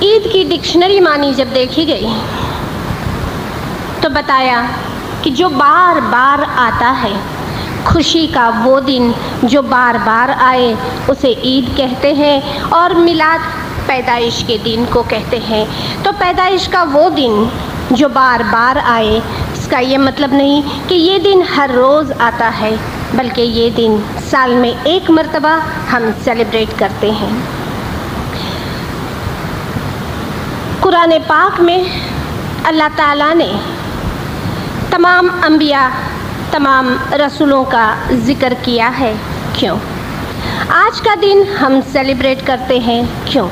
عید کی ڈکشنری معنی جب دیکھی گئی تو بتایا کہ جو بار بار آتا ہے، خوشی کا وہ دن جو بار بار آئے اسے عید کہتے ہیں، اور میلاد پیدائش کے دن کو کہتے ہیں۔ تو پیدائش کا وہ دن جو بار بار آئے، اس کا یہ مطلب نہیں کہ یہ دن ہر روز آتا ہے، بلکہ یہ دن سال میں ایک مرتبہ ہم سیلیبریٹ کرتے ہیں۔ قرآن پاک میں اللہ تعالیٰ نے تمام انبیاء، تمام رسولوں کا ذکر کیا ہے۔ کیوں آج کا دن ہم سیلیبریٹ کرتے ہیں؟ کیوں؟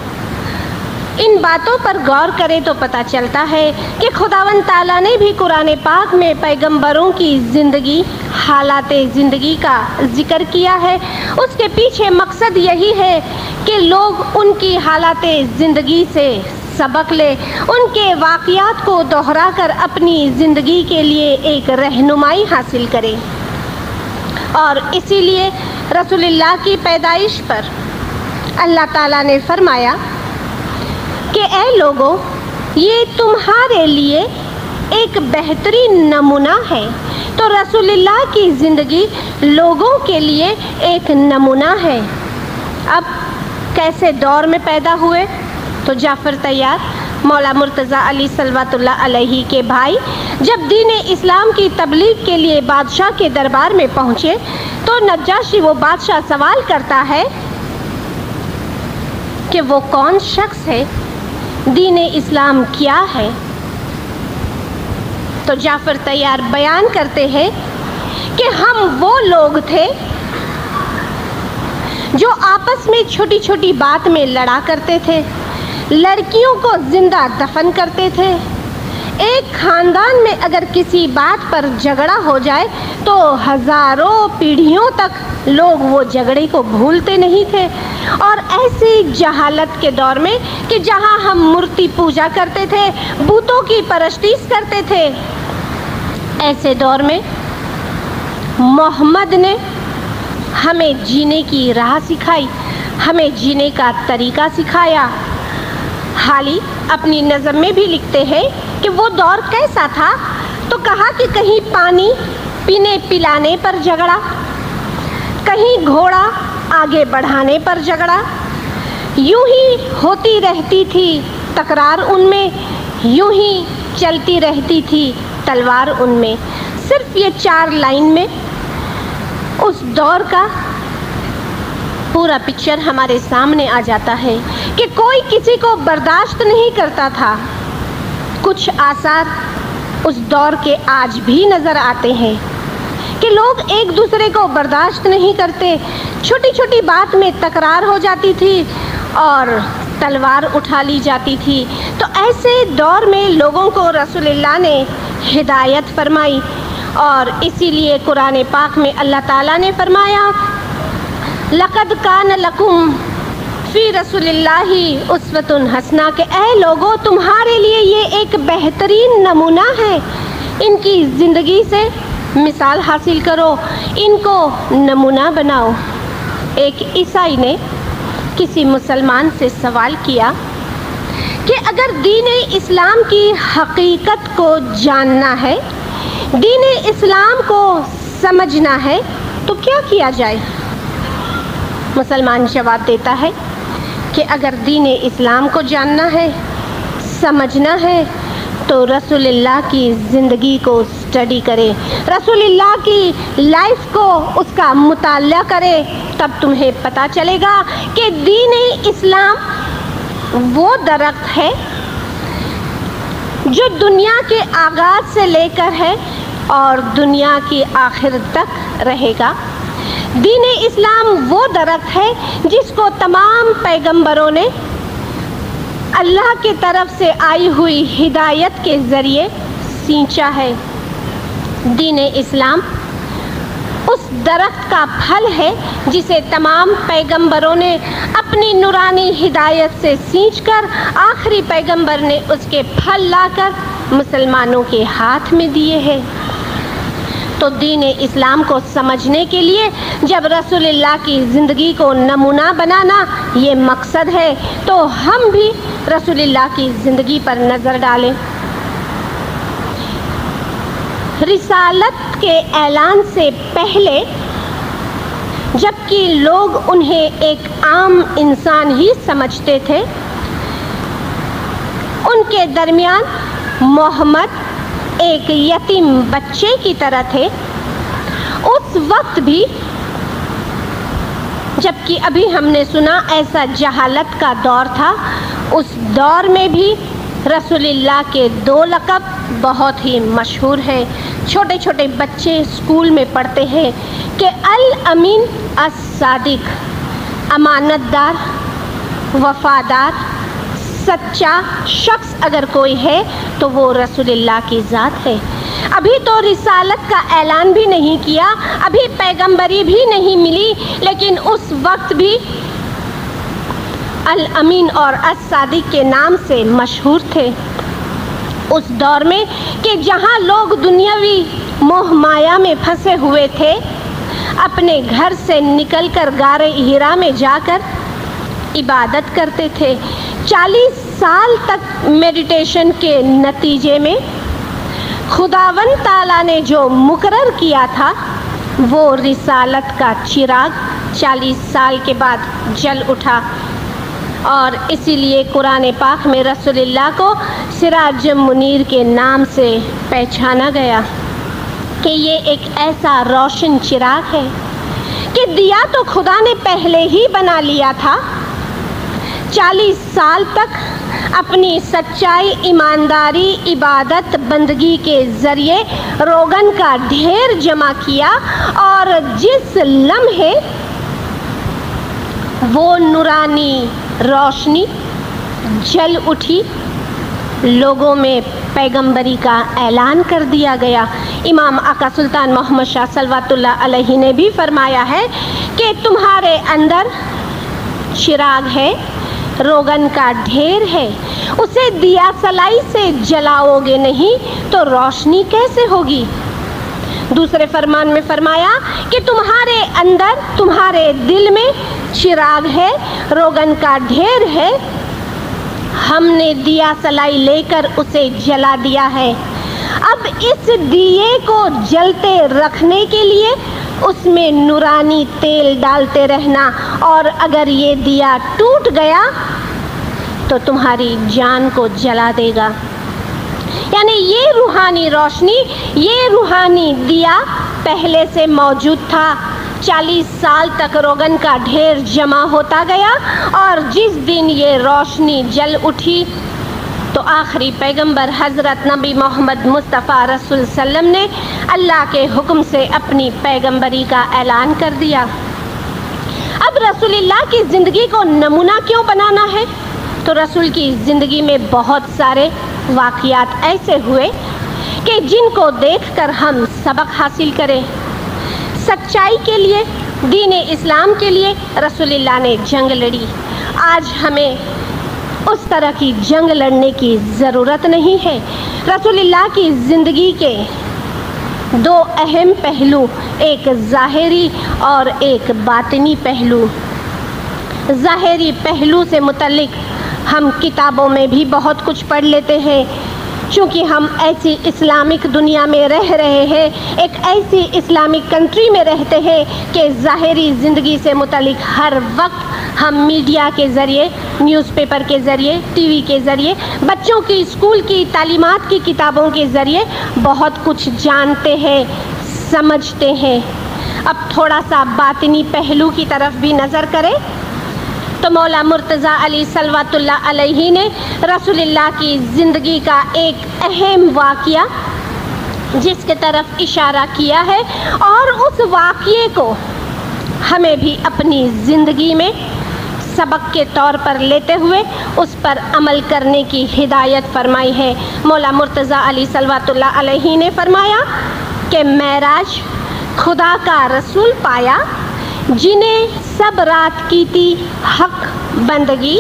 ان باتوں پر غور کریں تو پتہ چلتا ہے کہ خداوند تعالیٰ نے بھی قرآن پاک میں پیغمبروں کی زندگی، حالات زندگی کا ذکر کیا ہے۔ اس کے پیچھے مقصد یہی ہے کہ لوگ ان کی حالات زندگی سے سبق لے، ان کے واقعات کو دوہرا کر اپنی زندگی کے لیے ایک رہنمائی حاصل کرے۔ اور اسی لیے رسول اللہ کی پیدائش پر اللہ تعالیٰ نے فرمایا کہ اے لوگوں، یہ تمہارے لیے ایک بہترین نمونہ ہے۔ تو رسول اللہ کی زندگی لوگوں کے لیے ایک نمونہ ہے۔ اب کیسے دور میں پیدا ہوئے؟ تو جعفر طیار مولا مرتضیٰ علی صلوات اللہ علیہ کے بھائی جب دین اسلام کی تبلیغ کے لیے بادشاہ کے دربار میں پہنچے تو نجاشی وہ بادشاہ سوال کرتا ہے کہ وہ کون شخص ہے، دین اسلام کیا ہے؟ تو جعفر طیار بیان کرتے ہیں کہ ہم وہ لوگ تھے جو آپس میں چھوٹی چھوٹی بات میں لڑا کرتے تھے، لڑکیوں کو زندہ دفن کرتے تھے۔ ایک خاندان میں اگر کسی بات پر جھگڑا ہو جائے تو ہزاروں پیڑھیوں تک لوگ وہ جھگڑے کو بھولتے نہیں تھے۔ اور ایسی جہالت کے دور میں کہ جہاں ہم مورتی پوجا کرتے تھے، بتوں کی پرستش کرتے تھے، ایسے دور میں محمد نے ہمیں جینے کی راہ سکھائی، ہمیں جینے کا طریقہ سکھایا۔ حالی اپنی نظم میں بھی لکھتے ہیں کہ وہ دور کیسا تھا، تو کہا کہ کہیں پانی پینے پلانے پر جھگڑا، کہیں گھوڑا آگے بڑھانے پر جھگڑا، یوں ہی ہوتی رہتی تھی تکرار ان میں، یوں ہی چلتی رہتی تھی تلوار ان میں۔ صرف یہ 4 لائن میں اس دور کا پورا پکچر ہمارے سامنے آ جاتا ہے کہ کوئی کسی کو برداشت نہیں کرتا تھا۔ کچھ آثار اس دور کے آج بھی نظر آتے ہیں کہ لوگ ایک دوسرے کو برداشت نہیں کرتے، چھوٹی چھوٹی بات میں تکرار ہو جاتی تھی اور تلوار اٹھا لی جاتی تھی۔ تو ایسے دور میں لوگوں کو رسول اللہ نے ہدایت فرمائی، اور اسی لیے قرآن پاک میں اللہ تعالیٰ نے فرمایا لَقَدْ كَانَ لَكُمْ فِي رَسُولِ اللَّهِ أُسْوَةٌ حَسَنَةٌ، کہ اے لوگوں تمہارے لیے یہ ایک بہترین نمونہ ہے، ان کی زندگی سے مثال حاصل کرو، ان کو نمونہ بناؤ۔ ایک عیسائی نے کسی مسلمان سے سوال کیا کہ اگر دین اسلام کی حقیقت کو جاننا ہے، دین اسلام کو سمجھنا ہے تو کیا کیا جائے؟ مسلمان جواب دیتا ہے کہ اگر دین اسلام کو جاننا ہے، سمجھنا ہے تو رسول اللہ کی زندگی کو اسٹڈی کرے، رسول اللہ کی لائف کو اس کا مطالعہ کرے، تب تمہیں پتہ چلے گا کہ دین اسلام وہ درخت ہے جو دنیا کے آغاز سے لے کر ہے اور دنیا کی آخر تک رہے گا۔ دین اسلام وہ درخت ہے جس کو تمام پیغمبروں نے اللہ کی طرف سے آئی ہوئی ہدایت کے ذریعے سینچا ہے۔ دین اسلام اس درخت کا پھل ہے جسے تمام پیغمبروں نے اپنی نورانی ہدایت سے سینچ کر آخری پیغمبر نے اس کے پھل لا کر مسلمانوں کے ہاتھ میں دیے ہیں۔ تو تو دین اسلام کو سمجھنے کے لیے جب رسول اللہ کی زندگی کو نمونہ بنانا یہ مقصد ہے تو ہم بھی رسول اللہ کی زندگی پر نظر ڈالیں۔ رسالت کے اعلان سے پہلے جبکہ لوگ انہیں ایک عام انسان ہی سمجھتے تھے، ان کے درمیان محمد ایک یتیم بچے کی طرح تھے۔ اس وقت بھی جبکہ ابھی ہم نے سنا ایسا جہالت کا دور تھا، اس دور میں بھی رسول اللہ کے 2 لقب بہت ہی مشہور ہیں۔ چھوٹے چھوٹے بچے اسکول میں پڑھتے ہیں کہ الامین الصادق، امانت دار، وفادار، سچا شخص اگر کوئی ہے تو وہ رسول اللہ کی ذات ہے۔ ابھی تو رسالت کا اعلان بھی نہیں کیا، ابھی پیغمبری بھی نہیں ملی، لیکن اس وقت بھی الامین اور الصادق کے نام سے مشہور تھے۔ اس دور میں کہ جہاں لوگ دنیاوی موہ مایا میں پھنسے ہوئے تھے، اپنے گھر سے نکل کر غار حرا میں جا کر عبادت کرتے تھے۔ 40 سال تک میڈیٹیشن کے نتیجے میں خداوند تعالیٰ نے جو مقرر کیا تھا وہ رسالت کا چراغ 40 سال کے بعد جل اٹھا، اور اسی لیے قرآن پاک میں رسول اللہ کو سراج منیر کے نام سے پہچانا گیا کہ یہ ایک ایسا روشن چراغ ہے کہ دیا تو خدا نے پہلے ہی بنا لیا تھا۔ 40 سال تک اپنی سچائی، ایمانداری، عبادت بندگی کے ذریعے روغن کا ڈھیر جمع کیا، اور جس لمحے وہ نورانی روشنی جل اٹھی، لوگوں میں پیغمبری کا اعلان کر دیا گیا۔ امام آقا سلطان محمد شاہ صلوات اللہ علیہ نے بھی فرمایا ہے کہ تمہارے اندر چراغ ہے، روغن کا ڈھیر ہے، اسے دیا سلائی سے جلاؤ گے نہیں تو روشنی کیسے ہوگی؟ دوسرے فرمان میں فرمایا کہ تمہارے اندر، تمہارے دل میں چراغ ہے، روغن کا ڈھیر ہے، ہم نے دیا سلائی لے کر اسے جلا دیا ہے۔ اب اس دیے کو جلتے رکھنے کے لیے اس میں نورانی تیل ڈالتے رہنا، اور اگر یہ دیا ٹوٹ گیا تو تمہاری جان کو جلا دے گا۔ یعنی یہ روحانی روشنی، یہ روحانی دیا پہلے سے موجود تھا۔ 40 سال تک روغن کا ڈھیر جمع ہوتا گیا، اور جس دن یہ روشنی جل اٹھی تو آخری پیغمبر حضرت نبی محمد مصطفیٰ رسول صلی اللہ علیہ وسلم نے اللہ کے حکم سے اپنی پیغمبری کا اعلان کر دیا۔ اب رسول اللہ کی زندگی کو نمونہ کیوں بنانا ہے؟ تو رسول کی زندگی میں بہت سارے واقعات ایسے ہوئے کہ جن کو دیکھ کر ہم سبق حاصل کریں۔ سچائی کے لیے، دین اسلام کے لیے رسول اللہ نے جنگ لڑی۔ آج ہمیں اس طرح کی جنگ لڑنے کی ضرورت نہیں ہے۔ رسول اللہ کی زندگی کے 2 اہم پہلو، ایک ظاہری اور ایک باطنی پہلو۔ ظاہری پہلو سے متعلق ہم کتابوں میں بھی بہت کچھ پڑھ لیتے ہیں، چونکہ ہم ایسی اسلامک دنیا میں رہ رہے ہیں، ایک ایسی اسلامک کنٹری میں رہتے ہیں کہ ظاہری زندگی سے متعلق ہر وقت ہم میڈیا کے ذریعے، نیوز پیپر کے ذریعے، ٹی وی کے ذریعے، بچوں کی اسکول کی تعلیمات کی کتابوں کے ذریعے بہت کچھ جانتے ہیں، سمجھتے ہیں۔ اب تھوڑا سا باطنی پہلو کی طرف بھی نظر کریں تو مولا مرتضیٰ علی صلوات اللہ علیہ نے رسول اللہ کی زندگی کا ایک اہم واقعہ جس کے طرف اشارہ کیا ہے، اور اس واقعے کو ہمیں بھی اپنی زندگی میں سبق کے طور پر لیتے ہوئے اس پر عمل کرنے کی ہدایت فرمائی ہے۔ مولا مرتضیٰ علی صلوات اللہ علیہ نے فرمایا کہ معراج خدا کا رسول پایا، جنہیں سب رات کی تھی حق بندگی،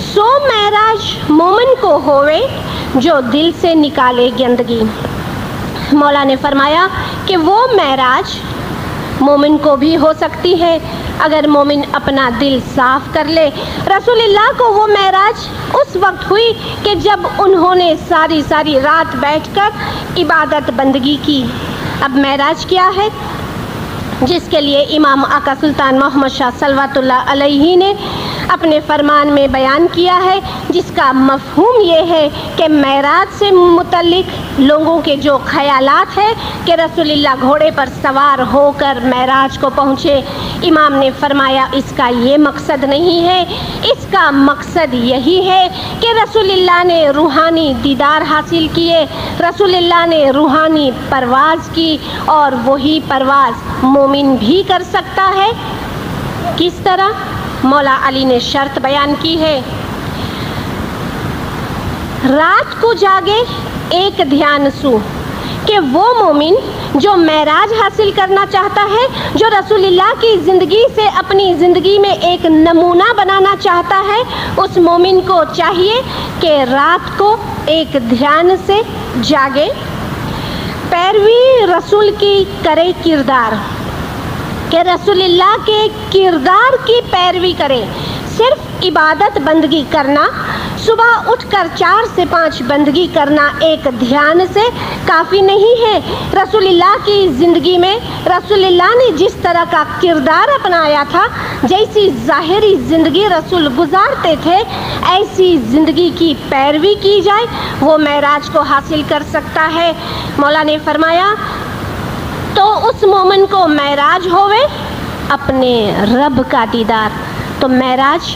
سو معراج مومن کو ہوئے جو دل سے نکالے گندگی۔ مولا نے فرمایا کہ وہ معراج مومن کو بھی ہو سکتی ہے اگر مومن اپنا دل صاف کر لے۔ رسول اللہ کو وہ معراج اس وقت ہوئی کہ جب انہوں نے ساری رات بیٹھ کر عبادت بندگی کی۔ اب معراج کیا ہے؟ جس کے لیے امام آقا سلطان محمد شاہ صلوات اللہ علیہ نے اپنے فرمان میں بیان کیا ہے، جس کا مفہوم یہ ہے کہ معراج سے متعلق لوگوں کے جو خیالات ہیں کہ رسول اللہ گھوڑے پر سوار ہو کر معراج کو پہنچے، امام نے فرمایا اس کا یہ مقصد نہیں ہے، اس کا مقصد یہی ہے کہ رسول اللہ نے روحانی دیدار حاصل کیے، رسول اللہ نے روحانی پرواز کی، اور وہی پرواز مومن بھی کر سکتا ہے۔ کس طرح؟ مولا علی نے شرط بیان کی ہے، رات کو جاگے ایک دھیان سو، کہ وہ مومن جو معراج حاصل کرنا چاہتا ہے، جو رسول اللہ کی زندگی سے اپنی زندگی میں ایک نمونہ بنانا چاہتا ہے، اس مومن کو چاہیے کہ رات کو ایک دھیان سے جاگے، پیروی رسول کی کرے کردار، کہ رسول اللہ کے کردار کی پیروی کرے۔ صرف عبادت بندگی کرنا، صبح اٹھ کر 4 سے 5 بندگی کرنا ایک دھیان سے کافی نہیں ہے۔ رسول اللہ کی زندگی میں رسول اللہ نے جس طرح کا کردار اپنایا تھا، جیسی ظاہری زندگی رسول گزارتے تھے، ایسی زندگی کی پیروی کی جائے، وہ معراج کو حاصل کر سکتا ہے۔ مولا نے فرمایا تو اس مومن کو معراج ہوئے اپنے رب کا دیدار۔ تو معراج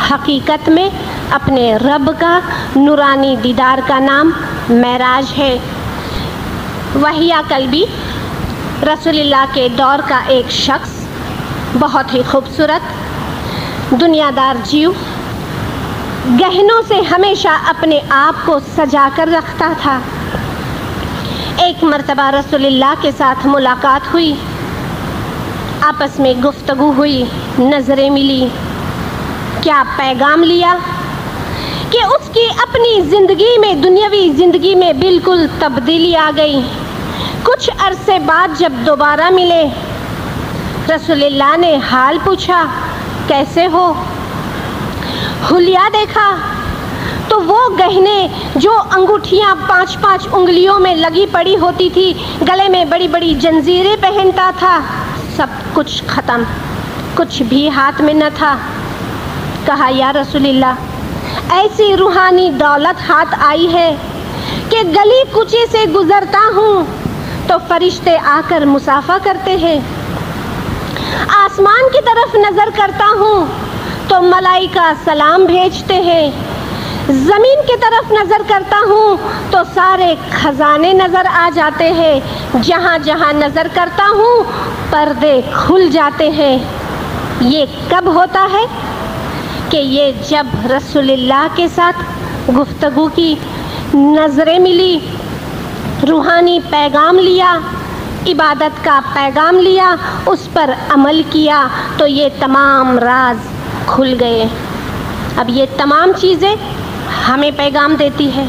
حقیقت میں اپنے رب کا نورانی دیدار کا نام معراج ہے۔ وحیہ کلبی رسول اللہ کے دور کا ایک شخص، بہت ہی خوبصورت دنیا دار جیو، گہنوں سے ہمیشہ اپنے آپ کو سجا کر رکھتا تھا۔ ایک مرتبہ رسول اللہ کے ساتھ ملاقات ہوئی، آپس میں گفتگو ہوئی، نظریں ملی۔ کیا پیغام لیا کہ اس کی اپنی زندگی میں، دنیاوی زندگی میں بالکل تبدیلی آ گئی۔ کچھ عرصے بعد جب دوبارہ ملے، رسول اللہ نے حال پوچھا، کیسے ہو؟ حلیہ دیکھا تو وہ گہنے جو انگوٹھیاں 5-5 انگلیوں میں لگی پڑی ہوتی تھی، گلے میں بڑی بڑی جنزیریں پہنتا تھا، سب کچھ ختم، کچھ بھی ہاتھ میں نہ تھا۔ کہا یا رسول اللہ، ایسی روحانی دولت ہاتھ آئی ہے کہ گلی کوچے سے گزرتا ہوں تو فرشتے آ کر مصافحہ کرتے ہیں، آسمان کی طرف نظر کرتا ہوں تو ملائکہ سلام بھیجتے ہیں، زمین کی طرف نظر کرتا ہوں تو سارے خزانے نظر آ جاتے ہیں، جہاں جہاں نظر کرتا ہوں پردے کھل جاتے ہیں۔ یہ کب ہوتا ہے؟ کہ یہ جب رسول اللہ کے ساتھ گفتگو کی، نظریں ملی، روحانی پیغام لیا، عبادت کا پیغام لیا، اس پر عمل کیا، تو یہ تمام راز کھل گئے۔ اب یہ تمام چیزیں ہمیں پیغام دیتی ہے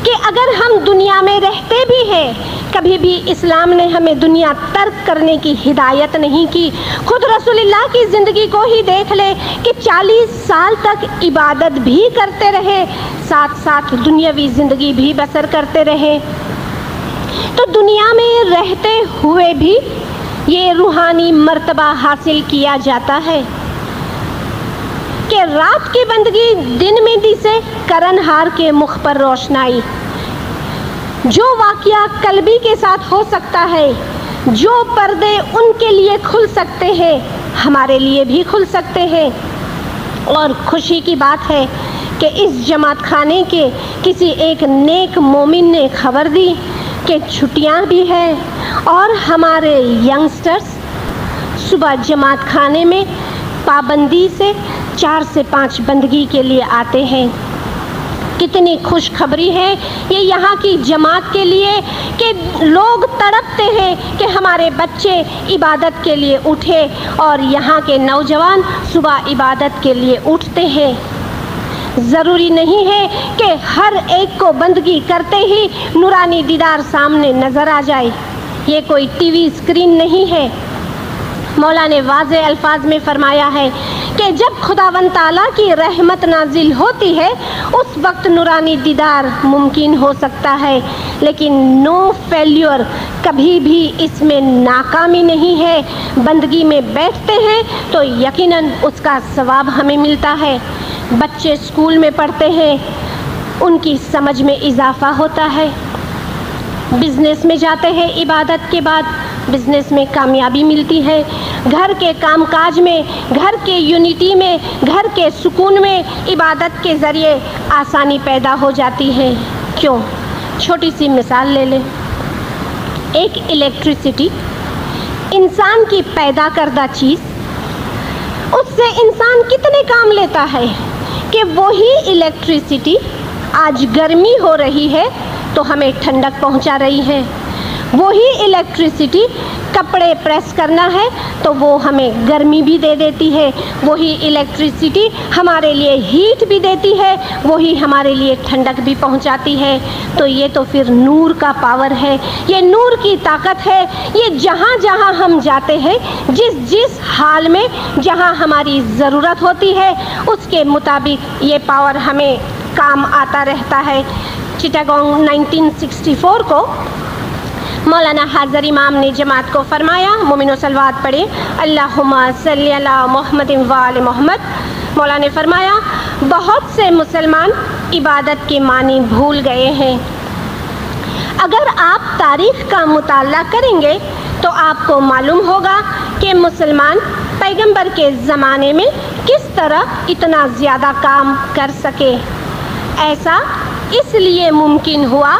کہ اگر ہم دنیا میں رہتے بھی ہیں، کبھی بھی اسلام نے ہمیں دنیا ترک کرنے کی ہدایت نہیں کی۔ خود رسول اللہ کی زندگی کو ہی دیکھ لے کہ 40 سال تک عبادت بھی کرتے رہے، ساتھ ساتھ دنیاوی زندگی بھی بسر کرتے رہے۔ تو دنیا میں رہتے ہوئے بھی یہ روحانی مرتبہ حاصل کیا جاتا ہے کہ رات کی بندگی دن میں دسے، کرن ہار کے مخ پر روشنائی۔ جو واقعہ قلبی کے ساتھ ہو سکتا ہے، جو پردے ان کے لیے کھل سکتے ہیں، ہمارے لیے بھی کھل سکتے ہیں۔ اور خوشی کی بات ہے کہ اس جماعت خانے کے کسی ایک نیک مومن نے خبر دی کہ چھٹیاں بھی ہیں اور ہمارے ینگسٹرز صبح جماعت خانے میں پابندی سے 4 سے 5 بندگی کے لیے آتے ہیں۔ کتنی خوشخبری ہے یہ یہاں کی جماعت کے لیے کہ لوگ تڑپتے ہیں کہ ہمارے بچے عبادت کے لیے اٹھے، اور یہاں کے نوجوان صبح عبادت کے لیے اٹھتے ہیں۔ ضروری نہیں ہے کہ ہر ایک کو بندگی کرتے ہی نورانی دیدار سامنے نظر آ جائے، یہ کوئی ٹی وی اسکرین نہیں ہے۔ مولا نے واضح الفاظ میں فرمایا ہے کہ جب خداوند تعالیٰ کی رحمت نازل ہوتی ہے اس وقت نورانی دیدار ممکن ہو سکتا ہے، لیکن نو فیلیور، کبھی بھی اس میں ناکامی نہیں ہے۔ بندگی میں بیٹھتے ہیں تو یقیناً اس کا ثواب ہمیں ملتا ہے۔ بچے اسکول میں پڑھتے ہیں، ان کی سمجھ میں اضافہ ہوتا ہے۔ بزنس میں جاتے ہیں، عبادت کے بعد بزنس میں کامیابی ملتی ہے۔ گھر کے کام کاج میں، گھر کے یونٹی میں، گھر کے سکون میں عبادت کے ذریعے آسانی پیدا ہو جاتی ہے۔ کیوں؟ چھوٹی سی مثال لے لیں۔ ایک الیکٹریسٹی انسان کی پیدا کردہ چیز، اس سے انسان کتنے کام لیتا ہے کہ وہی الیکٹریسٹی آج گرمی ہو رہی ہے تو ہمیں ٹھنڈک پہنچا رہی ہے۔ وہی الیکٹریسٹی کپڑے پریس کرنا ہے تو وہ ہمیں گرمی بھی دے دیتی ہے۔ وہی الیکٹریسٹی ہمارے لیے ہیٹ بھی دیتی ہے، وہی ہمارے لیے ٹھنڈک بھی پہنچاتی ہے۔ تو یہ تو پھر نور کا پاور ہے، یہ نور کی طاقت ہے۔ یہ جہاں جہاں ہم جاتے ہیں، جس حال میں جہاں ہماری ضرورت ہوتی ہے اس کے مطابق یہ پاور ہمیں کام آتا رہتا ہے۔ چٹاگانگ 1964 کو مولانا حاضر امام نے جماعت کو فرمایا، مومنو صلوات پڑھے، اللہم صلی علی محمد و آل محمد۔ مولانا نے فرمایا بہت سے مسلمان عبادت کے معنی بھول گئے ہیں۔ اگر آپ تاریخ کا مطالعہ کریں گے تو آپ کو معلوم ہوگا کہ مسلمان پیغمبر کے زمانے میں کس طرح اتنا زیادہ کام کر سکے۔ ایسا اس لیے ممکن ہوا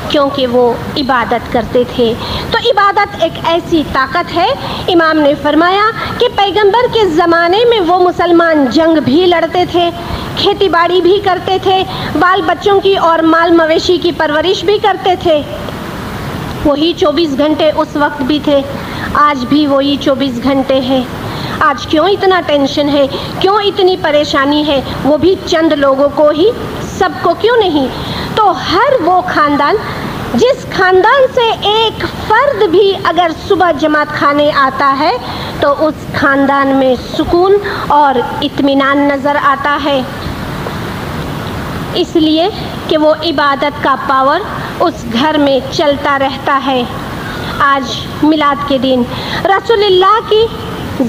کیونکہ وہ عبادت کرتے تھے۔ تو عبادت ایک ایسی طاقت ہے، امام نے فرمایا کہ پیغمبر کے زمانے میں وہ مسلمان جنگ بھی لڑتے تھے، کھیتی باڑی بھی کرتے تھے، بال بچوں کی اور مال مویشی کی پرورش بھی کرتے تھے۔ وہی 24 گھنٹے اس وقت بھی تھے، آج بھی وہی 24 گھنٹے ہیں۔ آج کیوں اتنا ٹینشن ہے، کیوں اتنی پریشانی ہے؟ وہ بھی چند لوگوں کو ہی، سب کو کیوں نہیں؟ تو ہر وہ خاندان جس خاندان سے ایک فرد بھی اگر صبح جماعت کھانے آتا ہے تو اس خاندان میں سکون اور اطمینان نظر آتا ہے، اس لیے کہ وہ عبادت کا پاور اس گھر میں چلتا رہتا ہے۔ آج میلاد کے دن رسول اللہ کی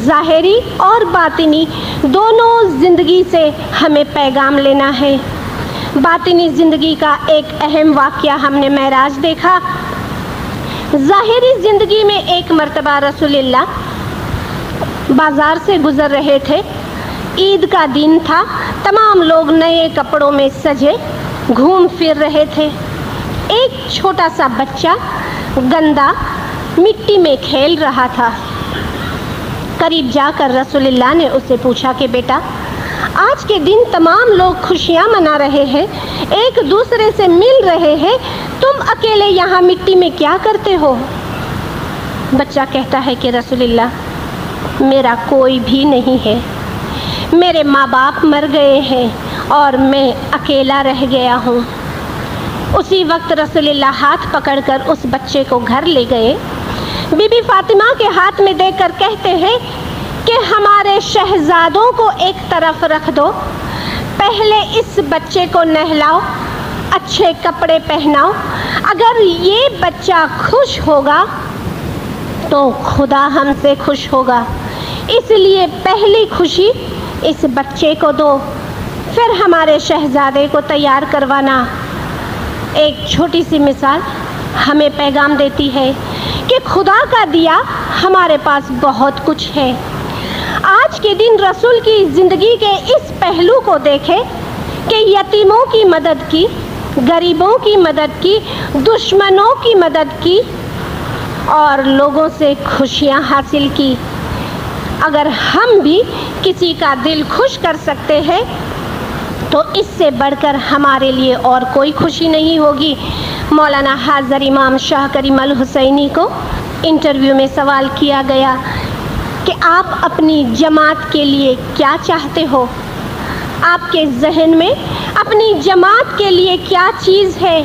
ظاہری اور باطنی دونوں زندگی سے ہمیں پیغام لینا ہے۔ باطنی زندگی کا ایک اہم واقعہ ہم نے معراج دیکھا۔ ظاہری زندگی میں ایک مرتبہ رسول اللہ بازار سے گزر رہے تھے، عید کا دن تھا، تمام لوگ نئے کپڑوں میں سجے گھوم پھر رہے تھے۔ ایک چھوٹا سا بچہ گندا مٹی میں کھیل رہا تھا۔ قریب جا کر رسول اللہ نے اس سے پوچھا کہ بیٹا، آج کے دن تمام لوگ خوشیاں منا رہے ہیں، ایک دوسرے سے مل رہے ہیں، تم اکیلے یہاں مٹی میں کیا کرتے ہو؟ بچہ کہتا ہے کہ رسول اللہ، میرا کوئی بھی نہیں ہے، میرے ماں باپ مر گئے ہیں اور میں اکیلا رہ گیا ہوں۔ اسی وقت رسول اللہ ہاتھ پکڑ کر اس بچے کو گھر لے گئے، بی بی فاطمہ کے ہاتھ میں دے کر کہتے ہیں کہ ہمارے شہزادوں کو ایک طرف رکھ دو، پہلے اس بچے کو نہلاؤ، اچھے کپڑے پہناؤ، اگر یہ بچہ خوش ہوگا تو خدا ہم سے خوش ہوگا، اس لیے پہلی خوشی اس بچے کو دو، پھر ہمارے شہزادے کو تیار کروانا۔ ایک چھوٹی سی مثال ہمیں پیغام دیتی ہے کہ خدا کا دیا ہمارے پاس بہت کچھ ہے۔ آج کے دن رسول کی زندگی کے اس پہلو کو دیکھیں کہ یتیموں کی مدد کی، غریبوں کی مدد کی، دشمنوں کی مدد کی اور لوگوں سے خوشیاں حاصل کی۔ اگر ہم بھی کسی کا دل خوش کر سکتے ہیں تو اس سے بڑھ کر ہمارے لیے اور کوئی خوشی نہیں ہوگی۔ مولانا حاضر امام شاہ کریم الحسینی کو انٹرویو میں سوال کیا گیا کہ آپ اپنی جماعت کے لیے کیا چاہتے ہو؟ آپ کے ذہن میں اپنی جماعت کے لیے کیا چیز ہے؟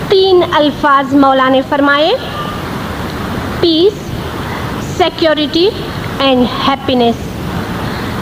3 الفاظ مولانا نے فرمائے، peace, security and happiness.